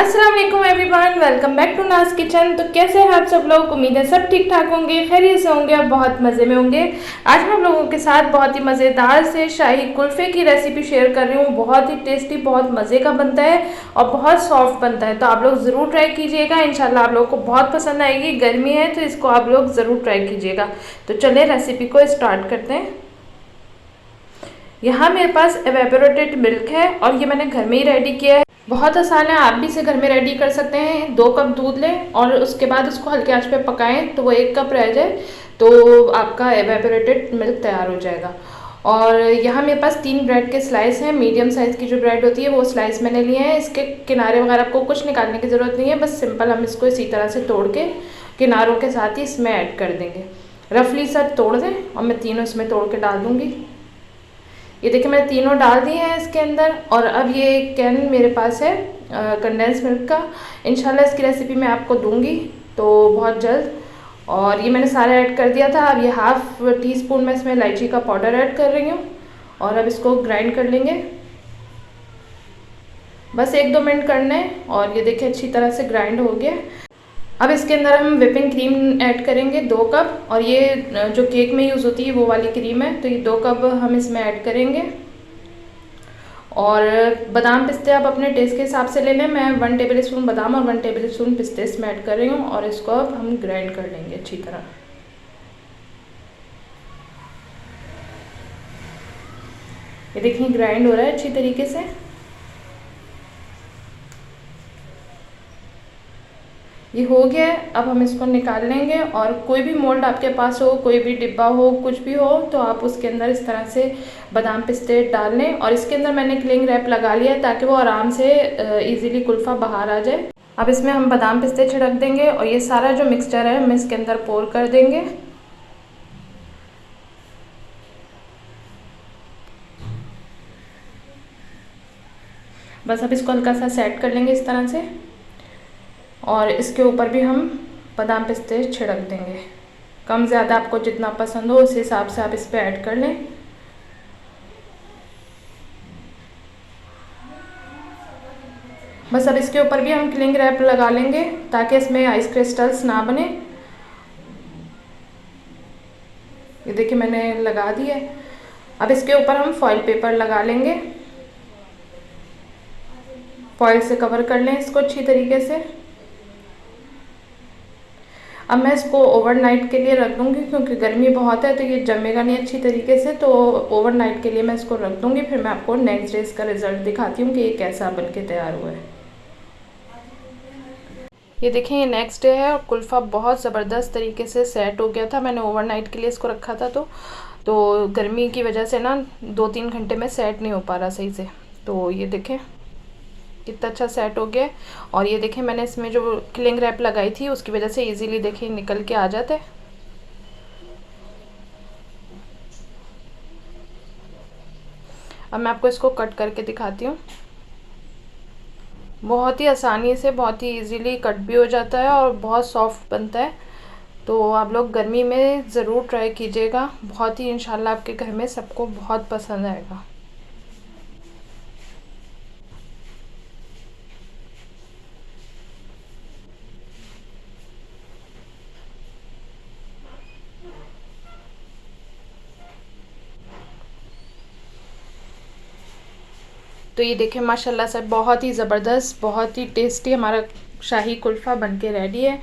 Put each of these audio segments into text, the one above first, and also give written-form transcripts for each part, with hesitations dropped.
अस्सलाम वालेकुम everyone, welcome back to नाज किचन। तो कैसे हैं आप सब लोग? उम्मीद है सब ठीक ठाक होंगे, खैरियत से होंगे और बहुत मज़े में होंगे। आज हम लोगों के साथ बहुत ही मज़ेदार से शाही कुल्फ़े की रेसिपी शेयर कर रही हूँ। बहुत ही टेस्टी, बहुत मज़े का बनता है और बहुत सॉफ्ट बनता है। तो आप लोग ज़रूर ट्राई कीजिएगा, इंशाल्लाह आप लोगों को बहुत पसंद आएगी। गर्मी है तो इसको आप लोग ज़रूर ट्राई कीजिएगा। तो चलिए रेसिपी को स्टार्ट करते हैं। यहाँ मेरे पास एवेपोरेटेड मिल्क है और ये मैंने घर में ही रेडी किया है। बहुत आसान है, आप भी इसे घर में रेडी कर सकते हैं। 2 कप दूध लें और उसके बाद उसको हल्के आंच पे पकाएं तो वो 1 कप रह जाए तो आपका एवेपोरेटेड मिल्क तैयार हो जाएगा। और यहाँ मेरे पास 3 ब्रेड के स्लाइस हैं। मीडियम साइज़ की जो ब्रेड होती है वो स्लाइस मैंने लिए हैं। इसके किनारे वगैरह आपको कुछ निकालने की ज़रूरत नहीं है, बस सिंपल हम इसको इसी तरह से तोड़ के किनारों के साथ ही इसमें ऐड कर देंगे। रफली सब तोड़ दें और मैं तीनों इसमें तोड़ के डाल दूँगी। ये देखिए मैंने तीनों डाल दिए हैं इसके अंदर। और अब ये कैन मेरे पास है कंडेंस मिल्क का। इंशाल्लाह इसकी रेसिपी मैं आपको दूंगी तो बहुत जल्द। और ये मैंने सारा ऐड कर दिया था। अब ये हाफ़ टी स्पून मैं इसमें इलायची का पाउडर ऐड कर रही हूँ और अब इसको ग्राइंड कर लेंगे। बस 1-2 मिनट करना है और ये देखिए अच्छी तरह से ग्राइंड हो गया। अब इसके अंदर हम व्हिपिंग क्रीम ऐड करेंगे 2 कप। और ये जो केक में यूज़ होती है वो वाली क्रीम है, तो ये 2 कप हम इसमें ऐड करेंगे। और बादाम पिस्ते आप अपने टेस्ट के हिसाब से ले लें। मैं 1 टेबल स्पून बादाम और 1 टेबल स्पून पिस्ते इसमें ऐड कर रही हूँ और इसको अब हम ग्राइंड कर लेंगे अच्छी तरह। ये देखिए ग्राइंड हो रहा है अच्छी तरीके से। ये हो गया है, अब हम इसको निकाल लेंगे। और कोई भी मोल्ड आपके पास हो, कोई भी डिब्बा हो, कुछ भी हो, तो आप उसके अंदर इस तरह से बादाम पिस्ते डाल लें। और इसके अंदर मैंने क्लिंग रैप लगा लिया है ताकि वो आराम से इजीली कुल्फ़ा बाहर आ जाए। अब इसमें हम बादाम पिस्ते छिड़क देंगे और ये सारा जो मिक्सचर है हम इसके अंदर पोर कर देंगे। बस अब इसको हल्का सा सेट कर लेंगे इस तरह से और इसके ऊपर भी हम बादाम पिस्ते छिड़क देंगे। कम ज़्यादा आपको जितना पसंद हो उस हिसाब से आप इस पर ऐड कर लें। बस अब इसके ऊपर भी हम क्लिंग रैप लगा लेंगे ताकि इसमें आइस क्रिस्टल्स ना बने। ये देखिए मैंने लगा दिया है। अब इसके ऊपर हम फॉइल पेपर लगा लेंगे। फॉइल से कवर कर लें इसको अच्छी तरीके से। अब मैं इसको ओवरनाइट के लिए रख दूँगी क्योंकि गर्मी बहुत है तो ये जमेगा नहीं अच्छी तरीके से। तो ओवरनाइट के लिए मैं इसको रख दूँगी, फिर मैं आपको नेक्स्ट डे इसका रिज़ल्ट दिखाती हूँ कि ये कैसा बन के तैयार हुआ है। ये देखें ये नेक्स्ट डे है और कुल्फ़ा बहुत ज़बरदस्त तरीके से सेट हो गया था। मैंने ओवरनाइट के लिए इसको रखा था तो गर्मी की वजह से ना 2-3 घंटे में सेट नहीं हो पा रहा सही से। तो ये देखें कितना अच्छा सेट हो गया। और ये देखें मैंने इसमें जो क्लिंग रैप लगाई थी उसकी वजह से इजीली देखें निकल के आ जाता है। अब मैं आपको इसको कट करके दिखाती हूँ। बहुत ही आसानी से, बहुत ही इजीली कट भी हो जाता है और बहुत सॉफ्ट बनता है। तो आप लोग गर्मी में ज़रूर ट्राई कीजिएगा। बहुत ही इंशाल्लाह आपके घर में सबको बहुत पसंद आएगा। तो ये देखें माशाल्लाह से बहुत ही ज़बरदस्त, बहुत ही टेस्टी हमारा शाही कुल्फ़ा बन के रेडी है।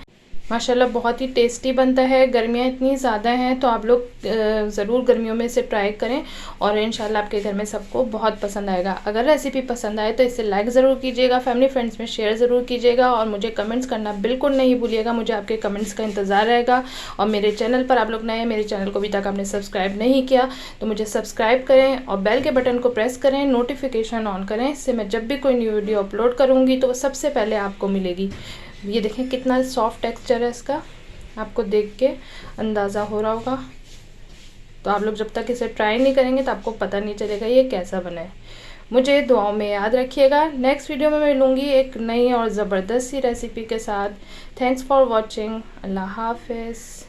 माशाल्लाह बहुत ही टेस्टी बनता है। गर्मियाँ इतनी ज़्यादा हैं तो आप लोग ज़रूर गर्मियों में इसे ट्राई करें और इंशाल्लाह आपके घर में सबको बहुत पसंद आएगा। अगर रेसिपी पसंद आए तो इसे लाइक ज़रूर कीजिएगा, फैमिली फ्रेंड्स में शेयर ज़रूर कीजिएगा और मुझे कमेंट्स करना बिल्कुल नहीं भूलिएगा। मुझे आपके कमेंट्स का इंतज़ार रहेगा। और मेरे चैनल पर आप लोग नए हैं, मेरे चैनल को अभी तक आपने सब्सक्राइब नहीं किया तो मुझे सब्सक्राइब करें और बेल के बटन को प्रेस करें, नोटिफिकेशन ऑन करें। इससे मैं जब भी कोई न्यू वीडियो अपलोड करूँगी तो वो सबसे पहले आपको मिलेगी। ये देखें कितना सॉफ्ट टेक्सचर है इसका, आपको देख के अंदाज़ा हो रहा होगा। तो आप लोग जब तक इसे ट्राई नहीं करेंगे तो आपको पता नहीं चलेगा ये कैसा बना है। मुझे दुआओं में याद रखिएगा। नेक्स्ट वीडियो में मिलूँगी एक नई और ज़बरदस्त सी रेसिपी के साथ। Thanks for watching. अल्लाह हाफिज़।